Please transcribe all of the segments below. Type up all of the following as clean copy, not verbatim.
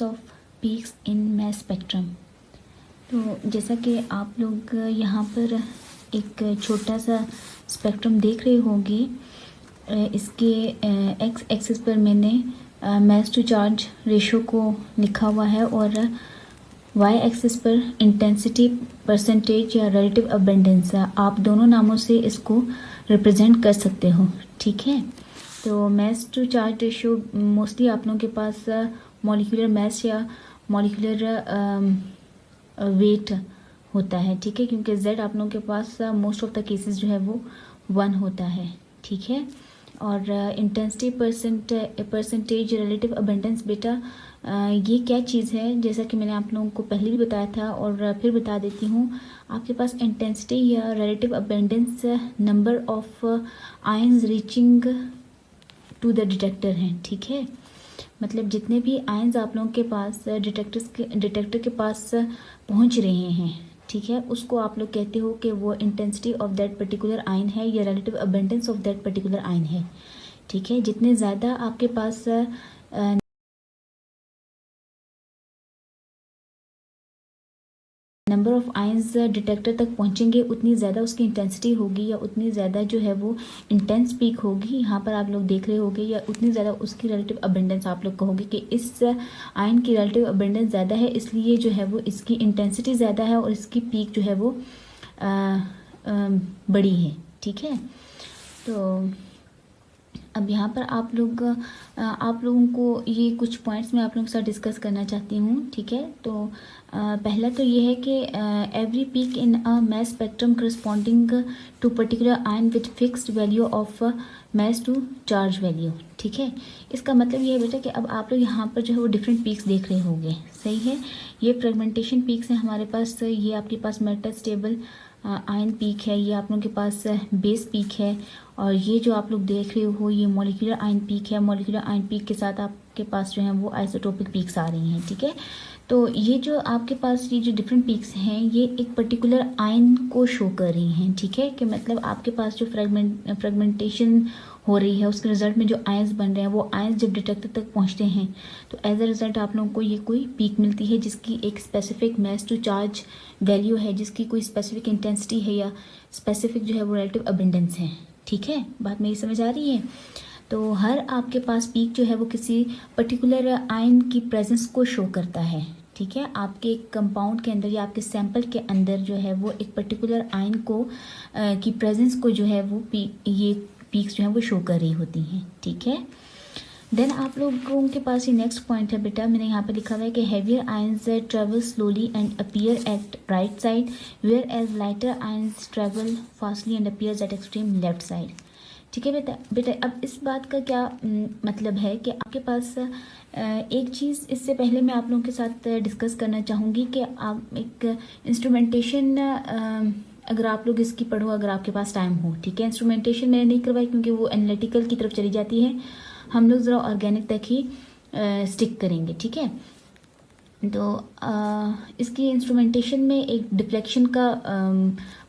Of peaks in mass spectrum. तो जैसा कि आप लोग यहाँ पर एक छोटा सा स्पेक्ट्रम देख रहे होंगे, इसके एक्स एक्सिस पर मैंने मैस टू चार्ज रेशो को लिखा हुआ है और वाई एक्सिस पर इंटेंसिटी परसेंटेज या रिलेटिव अबेंडेंस। आप दोनों नामों से इसको रिप्रेजेंट कर सकते हो, ठीक है। तो mass to charge ratio mostly आप लोगों के पास मॉलिक्यूलर मैस या मॉलिक्यूलर वेट होता है, ठीक है, क्योंकि z आप लोगों के पास मोस्ट ऑफ द केसेस जो है वो 1 होता है, ठीक है। और इंटेंसिटी परसेंटेज रिलेटिव अबेंडेंस बेटा ये क्या चीज़ है, जैसा कि मैंने आप लोगों को पहले भी बताया था और फिर बता देती हूँ। आपके पास इंटेंसिटी या relative abundance number of ions reaching to the detector हैं, ठीक है। मतलब जितने भी आयंस आप लोगों के पास डिटेक्टर के पास पहुंच रहे हैं, ठीक है, उसको आप लोग कहते हो कि वो intensity of that particular ion है या relative abundance of that particular ion है, ठीक है। जितने ज़्यादा आपके पास नंबर ऑफ आयंस डिटेक्टर तक पहुंचेंगे उतनी ज़्यादा उसकी इंटेंसिटी होगी या उतनी ज़्यादा जो है वो इंटेंस पीक होगी, यहाँ पर आप लोग देख रहे होंगे, या उतनी ज़्यादा उसकी रिलेटिव अबेंडेंस आप लोग कहोगे कि इस आयन की रिलेटिव अबेंडेंस ज़्यादा है, इसलिए जो है वो इसकी इंटेंसिटी ज़्यादा है और इसकी पीक जो है वो बड़ी है, ठीक है। तो अब यहाँ पर आप लोगों को ये कुछ पॉइंट्स मैं आप लोगों के साथ डिस्कस करना चाहती हूँ, ठीक है। तो पहला तो ये है कि every peak in a mass spectrum corresponding to particular ion with fixed value of mass to charge value, ठीक है। इसका मतलब ये है बेटा कि अब आप लोग यहाँ पर जो है वो डिफरेंट पीक्स देख रहे होंगे, सही है। ये फ्रेगमेंटेशन पीक्स हैं हमारे पास, ये आपके पास मेटास्टेबल आयन पीक है, ये आप लोगों के पास बेस पीक है, और ये जो आप लोग देख रहे हो ये मॉलिक्यूलर आयन पीक है। मॉलिक्यूलर आयन पीक के साथ आपके पास जो है वो आइसोटोपिक पीक्स आ रही हैं, ठीक है। तो ये जो आपके पास ये जो डिफरेंट पीक्स हैं ये एक पर्टिकुलर आयन को शो कर रही हैं, ठीक है, कि मतलब आपके पास जो फ्रेगमेंटेशन हो रही है उसके रिजल्ट में जो आयंस बन रहे हैं वो आयंस जब डिटेक्टर तक पहुंचते हैं तो एज अ रिजल्ट आप लोगों को ये कोई पीक मिलती है जिसकी एक specific mass to charge value है, जिसकी कोई स्पेसिफिक इंटेंसिटी है या स्पेसिफिक जो है वो रिलेटिव अबेंडेंस है, ठीक है। बात मेरी समझ आ रही है। तो हर आपके पास पीक जो है वो किसी पर्टिकुलर आयन की प्रेजेंस को शो करता है, ठीक है। आपके एक कंपाउंड के अंदर या आपके सैंपल के अंदर जो है वो एक पर्टिकुलर आयन को की प्रेजेंस को जो है वो ये पीक्स जो है वो शो कर रही होती हैं, ठीक है। देन आप लोगों के पास ये नेक्स्ट पॉइंट है बेटा, मैंने यहाँ पे लिखा हुआ है कि heavier ions travel slowly and appear at right side where as lighter ions travel fastly and appears at extreme left side, ठीक है बेटा। अब इस बात का क्या मतलब है कि आपके पास एक चीज़ इससे पहले मैं आप लोगों के साथ डिस्कस करना चाहूँगी कि आप एक इंस्ट्रूमेंटेशन अगर आप लोग इसकी पढ़ो, अगर आपके पास टाइम हो, ठीक है। इंस्ट्रूमेंटेशन मैंने नहीं करवाई क्योंकि वो एनालिटिकल की तरफ चली जाती है, हम लोग ज़रा ऑर्गेनिक तक ही स्टिक करेंगे, ठीक है। तो इसकी इंस्ट्रूमेंटेशन में एक डिफ्लेक्शन का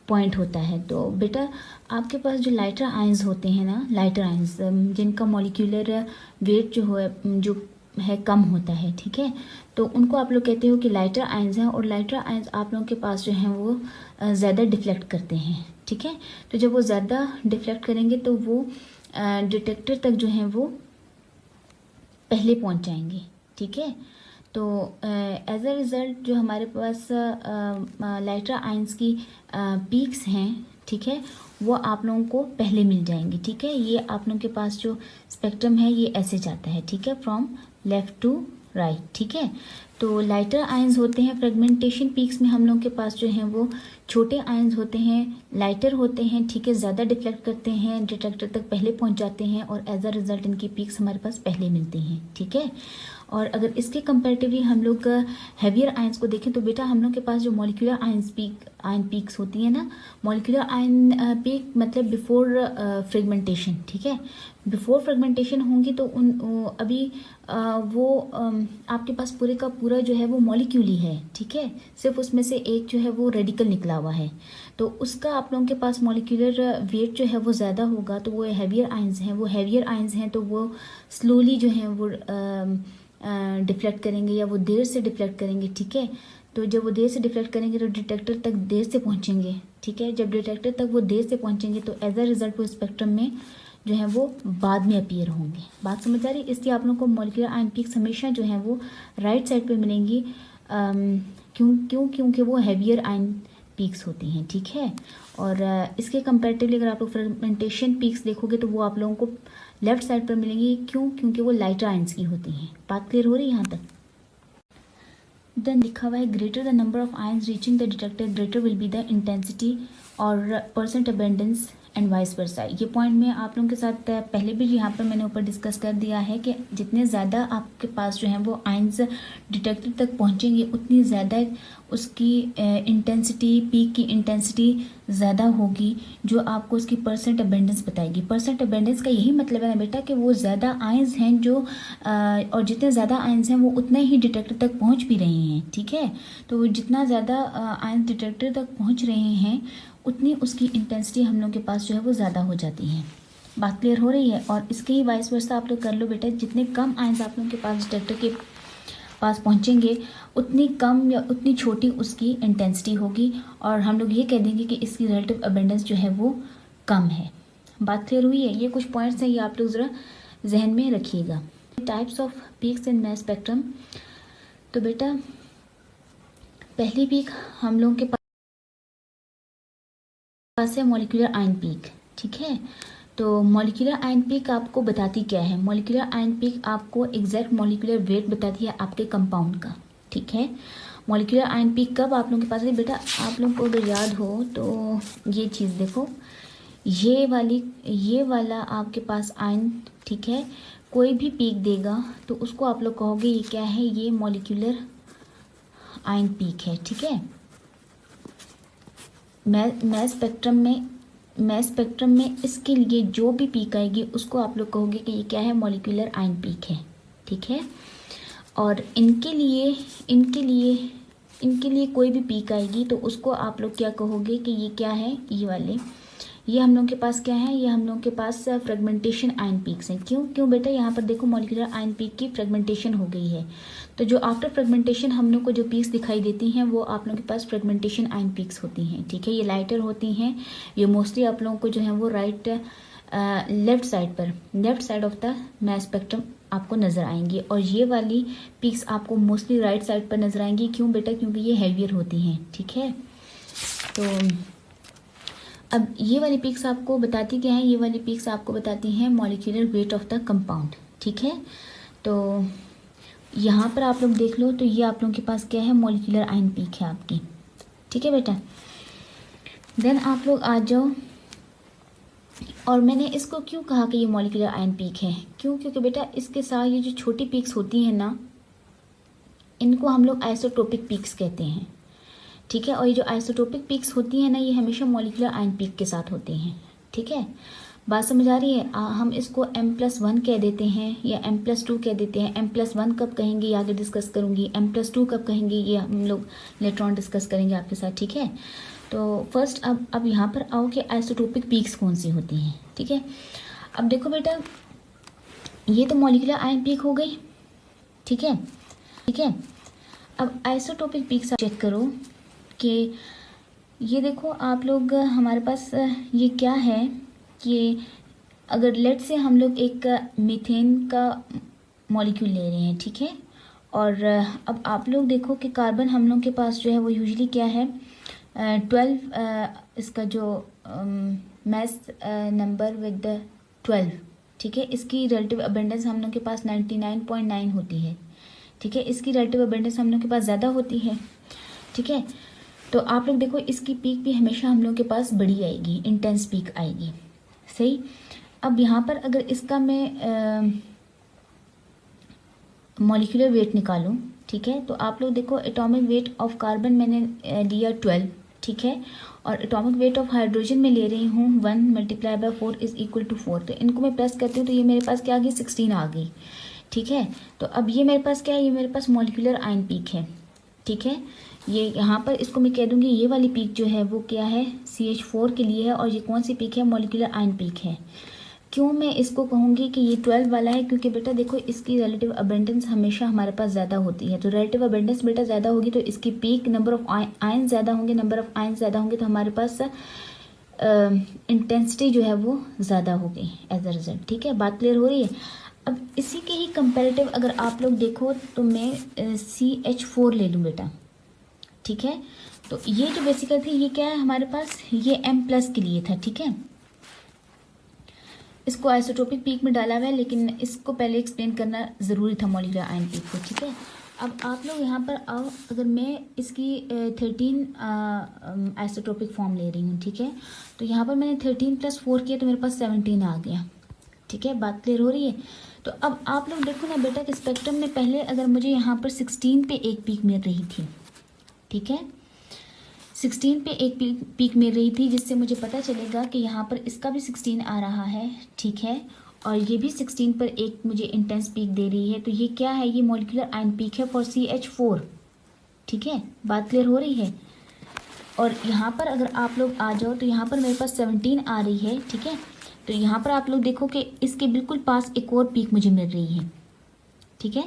पॉइंट होता है। तो बेटा आपके पास जो लाइटर आयंस होते हैं ना, लाइटर आयंस जिनका मॉलिक्यूलर वेट जो है कम होता है, ठीक है, तो उनको आप लोग कहते हो कि लाइटर आयंस हैं, और लाइटर आयंस आप लोगों के पास जो हैं वो ज़्यादा डिफ्लेक्ट करते हैं, ठीक है। तो जब वो ज़्यादा डिफ्लेक्ट करेंगे तो वो डिटेक्टर तक जो है वो पहले पहुंच जाएंगे, ठीक है। तो एज अ रिज़ल्ट जो हमारे पास लाइटर आयंस की पीक्स हैं, ठीक है, वो आप लोगों को पहले मिल जाएंगे, ठीक है। ये आप लोगों के पास जो स्पेक्ट्रम है ये ऐसे जाता है, ठीक है, फ्रॉम लेफ़्ट टू राइट, ठीक है। तो लाइटर आयंस होते हैं फ्रेगमेंटेशन पीक्स में, हम लोगों के पास जो हैं वो छोटे आयंस होते हैं, लाइटर होते हैं, ठीक है, ज़्यादा डिफ्लेक्ट करते हैं, डिटेक्टर तक पहले पहुंच जाते हैं और एज अ रिज़ल्ट इनकी पीक्स हमारे पास पहले मिलती हैं, ठीक है। और अगर इसके कंपैरेटिवली हम लोग हैवियर आयंस को देखें तो बेटा हम लोग के पास जो मॉलिक्यूलर आयन पीक्स होती है ना, मॉलिक्यूलर आयन पीक मतलब बिफोर फ्रेगमेंटेशन, ठीक है, बिफोर फ्रेगमेंटेशन होंगी तो अभी वो आपके पास पूरे का पूरा जो है वो मॉलिक्यूल ही है, ठीक है, सिर्फ उसमें से एक जो है वो रेडिकल निकला हुआ है, तो उसका आप लोगों के पास मॉलिक्यूलर वेट जो है वो ज़्यादा होगा, तो वो हैवियर आयंस हैं, वो हैवियर आयंस हैं तो वो स्लोली जो है वो डिफ्लेक्ट करेंगे या वो देर से डिफ्लेक्ट करेंगे, ठीक है। तो जब वो देर से डिफ्लेक्ट करेंगे तो डिटेक्टर तक देर से पहुंचेंगे, ठीक है। जब डिटेक्टर तक वो देर से पहुंचेंगे तो एज अ रिजल्ट वो स्पेक्ट्रम में जो है वो बाद में अपीयर होंगे। बात समझ आ रही है? इसलिए आप लोगों को मॉलिक्यूलर आयन पीक्स हमेशा जो है वो राइट साइड पे मिलेंगी। क्योंकि वो हैवियर आयन पीक्स होती हैं, ठीक है। और इसके कंपैरेटिवली अगर आप लोग फ्रेगमेंटेशन पीक्स देखोगे तो वो आप लोगों को लेफ्ट साइड पर मिलेंगी। क्योंकि वो लाइटर आयंस की होती हैं। बात क्लियर हो रही है यहाँ तक? देन लिखा हुआ है greater the number of ions reaching the detector greater will be the intensity और percent abundance and vice versa. ये पॉइंट मैं आप लोगों के साथ पहले भी यहाँ पर मैंने ऊपर डिस्कस कर दिया है कि जितने ज़्यादा आपके पास जो है वो आयंस डिटेक्टर तक पहुँचेंगे उतनी ज़्यादा उसकी इंटेंसिटी, पीक की इंटेंसिटी ज़्यादा होगी, जो आपको उसकी परसेंट अबेंडेंस बताएगी। परसेंट अबेंडेंस का यही मतलब है ना बेटा कि वो ज़्यादा आयंस हैं जो और जितने ज़्यादा आयंस हैं वो उतने ही डिटेक्टर तक पहुँच भी रहे हैं, ठीक है। तो जितना ज़्यादा आयंस डिटेक्टर तक पहुँच रहे हैं उतनी उसकी इंटेंसिटी हम लोग के पास जो है वो ज़्यादा हो जाती है। बात क्लियर हो रही है? और इसके ही वाइस वर्सा आप लोग कर लो बेटा, जितने कम आयंस आप लोगों के पास डिटेक्टर के पास पहुंचेंगे उतनी कम या उतनी छोटी उसकी इंटेंसिटी होगी और हम लोग ये कह देंगे कि इसकी रिलेटिव अबेंडेंस जो है वो कम है। बात क्लियर हुई है? ये कुछ पॉइंट्स हैं, ये आप लोग ज़रा जहन में रखिएगा। Types of peaks in mass spectrum. तो बेटा पहली पीक हम लोगों के पास है मॉलिक्यूलर आयन पीक, ठीक है। तो मॉलिक्यूलर आयन पीक आपको बताती क्या है? मॉलिक्यूलर आयन पीक आपको एग्जैक्ट मॉलिक्यूलर वेट बताती है आपके कंपाउंड का, ठीक है। मॉलिक्यूलर आयन पीक कब आप लोगों के पास है बेटा? आप लोगों को अगर याद हो तो ये चीज़ देखो, ये वाला आपके पास आयन, ठीक है, कोई भी पीक देगा तो उसको आप लोग कहोगे ये क्या है? ये मॉलिक्यूलर आयन पीक है, ठीक है। मैस स्पेक्ट्रम में इसके लिए जो भी पीक आएगी उसको आप लोग कहोगे कि ये क्या है? मॉलिक्यूलर आयन पीक है, ठीक है। और इनके लिए कोई भी पीक आएगी तो उसको आप लोग क्या कहोगे कि ये क्या है? ये हम लोग के पास क्या है? ये हम लोग के पास फ्रेगमेंटेशन आयन पीक्स हैं। क्यों बेटा? यहाँ पर देखो मॉलिक्यूलर आयन पीक की फ्रेगमेंटेशन हो गई है, तो जो आफ्टर फ्रेगमेंटेशन हम लोग को जो पीक्स दिखाई देती हैं वो आप लोगों के पास फ्रेगमेंटेशन आयन पीक्स होती हैं, ठीक है। ये लाइटर होती हैं, ये मोस्टली आप लोगों को जो है वो left side of the mass spectrum आपको नज़र आएंगी। और ये वाली पीक्स आपको मोस्टली राइट साइड पर नज़र आएंगी। क्यों बेटा? क्योंकि ये हैवियर होती हैं, ठीक है। तो अब ये वाली पीक्स आपको बताती क्या है? ये वाली पीक्स आपको बताती हैं molecular weight of the compound, ठीक है। तो यहाँ पर आप लोग देख लो तो ये आप लोगों के पास क्या है? मॉलिक्यूलर आयन पीक है आपकी, ठीक है बेटा। देन आप लोग आ जाओ, और मैंने इसको क्यों कहा कि ये मॉलिक्यूलर आयन पीक है? क्योंकि बेटा इसके साथ ये जो छोटी पीक्स होती हैं ना, इनको हम लोग आइसोटोपिक पीक्स कहते हैं, ठीक है। और ये जो आइसोटोपिक पीक्स होती हैं ना, ये हमेशा मॉलिक्यूलर आयन पीक के साथ होती हैं, ठीक है। बात समझ आ रही है? हम इसको M+1 कह देते हैं या M+2 कह देते हैं। M+1 कब कहेंगे ये आगे डिस्कस करूँगी, M+2 कब कहेंगे ये हम लोग लेटर ऑन डिस्कस करेंगे आपके साथ, ठीक है। तो फर्स्ट अब यहाँ पर आओ कि आइसोटोपिक पीक्स कौन सी होती हैं, ठीक है। अब देखो बेटा, ये तो मॉलिक्यूलर आयन पीक हो गई, ठीक है। अब आइसोटोपिक पीक्स चेक करो कि ये देखो आप लोग, हमारे पास ये क्या है कि अगर लेट से हम लोग एक मीथेन का मॉलिक्यूल ले रहे हैं, ठीक है। और अब आप लोग देखो कि कार्बन हम लोग के पास जो है वो यूजुअली क्या है? 12 इसका जो मैस नंबर विद 12, ठीक है। इसकी रिलेटिव अबेंडेंस हम लोग के पास 99.9 होती है, ठीक है। इसकी रिलेटिव अबेंडेंस हम लोग के पास ज़्यादा होती है, ठीक है। तो आप लोग देखो इसकी पीक भी हमेशा हम लोग के पास बड़ी आएगी, इंटेंस पीक आएगी, सही। अब यहाँ पर अगर इसका मैं मॉलिक्यूलर वेट निकालूं, ठीक है, तो आप लोग देखो एटॉमिक वेट ऑफ कार्बन मैंने लिया 12, ठीक है। और एटॉमिक वेट ऑफ हाइड्रोजन में ले रही हूँ 1 × 4 = 4। तो इनको मैं प्लस करती हूँ तो ये मेरे पास क्या आ गई? 16 आ गई, ठीक है। तो अब ये मेरे पास क्या है? ये मेरे पास मॉलिक्यूलर आयन पीक है, ठीक है। ये यहाँ पर इसको मैं कह दूँगी ये वाली पीक जो है वो क्या है? CH4 के लिए है। और ये कौन सी पीक है? मॉलिक्यूलर आयन पीक है। क्यों मैं इसको कहूँगी कि ये 12 वाला है, क्योंकि बेटा देखो इसकी रिलेटिव अबेंडेंस हमेशा हमारे पास ज़्यादा होती है। तो रिलेटिव अबेंडेंस बेटा ज़्यादा होगी तो इसकी पीक नंबर ऑफ आयन ज़्यादा होंगे, नंबर ऑफ आयन ज़्यादा होंगे तो हमारे पास इंटेंसिटी जो है वो ज़्यादा होगी एज अ रिजल्ट। ठीक है, बात क्लियर हो रही है। अब इसी के ही कंपेरेटिव अगर आप लोग देखो तो मैं CH4 ले लूँ बेटा। ठीक है, तो ये जो बेसिकल थी ये क्या है हमारे पास, ये M+ के लिए था। ठीक है, इसको आइसोटोपिक पीक में डाला हुआ है, लेकिन इसको पहले एक्सप्लेन करना ज़रूरी था मॉलिक्यूलर आयन पीक को। ठीक है, अब आप लोग यहाँ पर आओ, अगर मैं इसकी 13 आइसोटोपिक फॉर्म ले रही हूँ। ठीक है, तो यहाँ पर मैंने 13+4 किया तो मेरे पास 17 आ गया। ठीक है, बात क्लियर हो रही है। तो अब आप लोग देखो ना बेटा कि स्पेक्ट्रम में पहले अगर मुझे यहाँ पर 16 पे एक पीक मिल रही थी। ठीक है, 16 पे एक पीक मिल रही थी, जिससे मुझे पता चलेगा कि यहाँ पर इसका भी 16 आ रहा है। ठीक है, और ये भी 16 पर एक मुझे इंटेंस पीक दे रही है। तो ये क्या है, ये मॉलिक्यूलर आयन पीक है फॉर CH4। ठीक है, बात क्लियर हो रही है। और यहाँ पर अगर आप लोग आ जाओ तो यहाँ पर मेरे पास 17 आ रही है। ठीक है, तो यहाँ पर आप लोग देखो कि इसके बिल्कुल पास एक और पीक मुझे मिल रही है। ठीक है,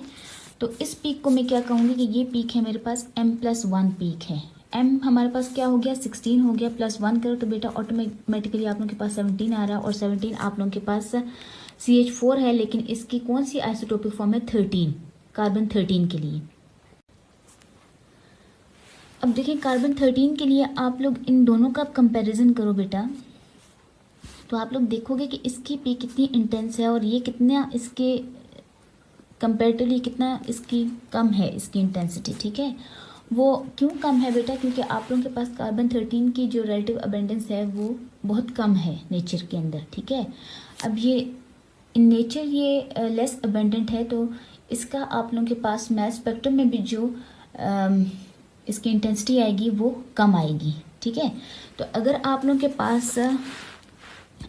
तो इस पीक को मैं क्या कहूँगी कि ये पीक है मेरे पास M+1 पीक है। M हमारे पास क्या हो गया, 16 हो गया, +1 करो तो बेटा ऑटोमेटिकली आप लोगों के पास 17 आ रहा है। और 17 आप लोगों के पास CH4 है, लेकिन इसकी कौन सी आइसोटोपिक फॉर्म है, 13, कार्बन 13 के लिए। अब देखिए कार्बन 13 के लिए आप लोग इन दोनों का कंपैरिजन करो बेटा, तो आप लोग देखोगे कि इसकी पीक कितनी इंटेंस है और ये कितना इसके कंपेरेटिवली कितना इसकी कम है इसकी इंटेंसिटी। ठीक है, वो क्यों कम है बेटा, क्योंकि आप लोगों के पास कार्बन 13 की जो रिलेटिव अबेंडेंस है वो बहुत कम है नेचर के अंदर। ठीक है, अब ये इन नेचर ये लेस अबेंडेंट है, तो इसका आप लोगों के पास मैस स्पेक्ट्रम में भी जो इसकी इंटेंसिटी आएगी वो कम आएगी। ठीक है, तो अगर आप लोगों के पास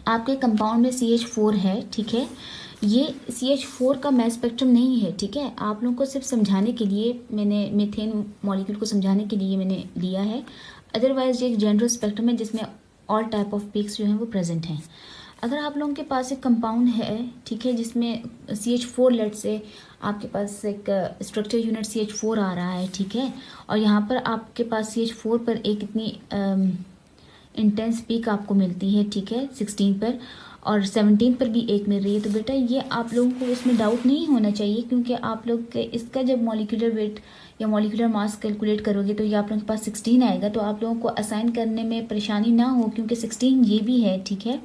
आपके कंपाउंड में CH4 है। ठीक है, ये CH4 का मैस स्पेक्ट्रम नहीं है। ठीक है, आप लोगों को सिर्फ समझाने के लिए मैंने मीथेन मॉलिक्यूल को समझाने के लिए मैंने लिया है। अदरवाइज ये एक जनरल स्पेक्ट्रम है जिसमें ऑल टाइप ऑफ पीक्स जो हैं वो प्रेजेंट हैं। अगर आप लोगों के पास एक कंपाउंड है, ठीक है, जिसमें CH4 लेट से आपके पास एक स्ट्रक्चर यूनिट CH4 आ रहा है। ठीक है, और यहाँ पर आपके पास CH4 पर एक इतनी इंटेंस पीक आपको मिलती है। ठीक है, 16 पर और 17 पर भी एक मिल रही है। तो बेटा ये आप लोगों को इसमें डाउट नहीं होना चाहिए, क्योंकि आप लोग इसका जब मॉलिक्यूलर वेट या मॉलिक्यूलर मास कैलकुलेट करोगे तो ये आप लोगों के पास 16 आएगा। तो आप लोगों को असाइन करने में परेशानी ना हो, क्योंकि 16 ये भी है। ठीक है,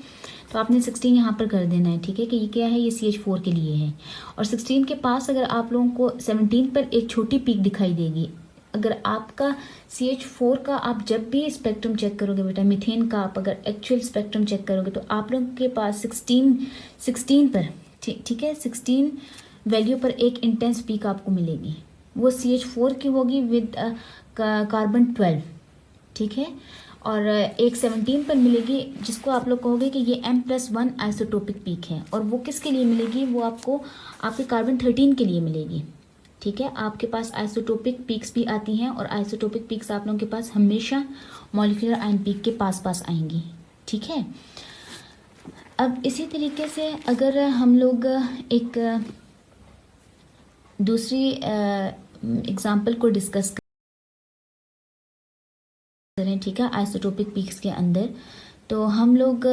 तो आपने 16 यहाँ पर कर देना है। ठीक है, कि ये क्या है, ये CH4 के लिए है। और 16 के पास अगर आप लोगों को 17 पर एक छोटी पीक दिखाई देगी, अगर आपका CH4 का आप जब भी स्पेक्ट्रम चेक करोगे बेटा, मीथेन का आप अगर एक्चुअल स्पेक्ट्रम चेक करोगे तो आप लोगों के पास 16 पर, ठीक है, 16 वैल्यू पर एक इंटेंस पीक आपको मिलेगी। वो CH4 की होगी विद कार्बन 12। ठीक है, और एक 17 पर मिलेगी जिसको आप लोग कहोगे कि ये M+1 आइसोटोपिक पीक है। और वो किसके लिए मिलेगी, वो आपको आपके कार्बन 13 के लिए मिलेगी। ठीक है, आपके पास आइसोटोपिक पीक्स भी आती हैं और आइसोटोपिक पीक्स आप लोगों के पास हमेशा मॉलिक्यूलर आयन पीक के पास पास आएंगी। ठीक है, अब इसी तरीके से अगर हम लोग एक दूसरी एग्जांपल को डिस्कस करें, ठीक है, आइसोटोपिक पीक्स के अंदर, तो हम लोग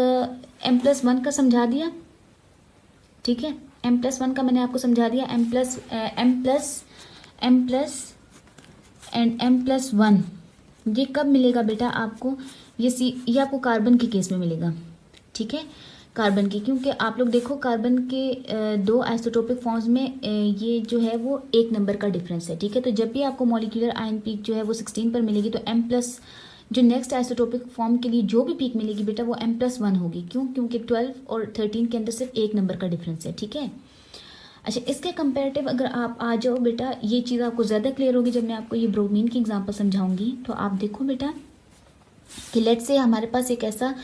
M+1 का समझा दिया। ठीक है, M+1 का मैंने आपको समझा दिया। M प्लस एंड M+1 ये कब मिलेगा बेटा आपको, ये आपको कार्बन के केस में मिलेगा। ठीक है, कार्बन की, क्योंकि आप लोग देखो कार्बन के दो आइसोटोपिक फॉर्म्स में ये जो है वो 1 नंबर का डिफरेंस है। ठीक है, तो जब भी आपको मॉलिक्यूलर आयन पीक जो है वो 16 पर मिलेगी तो M+ जो नेक्स्ट आइसोटोपिक फॉर्म के लिए जो भी पीक मिलेगी बेटा वो M+1 होगी। क्यों, क्योंकि 12 और 13 के अंदर सिर्फ 1 नंबर का डिफरेंस है। ठीक है, अच्छा, इसके कंपैरेटिव अगर आप आ जाओ बेटा, ये चीज़ आपको ज़्यादा क्लियर होगी जब मैं आपको ये ब्रोमीन की एग्जांपल समझाऊंगी। तो आप देखो बेटा कि लेट से हमारे पास एक ऐसा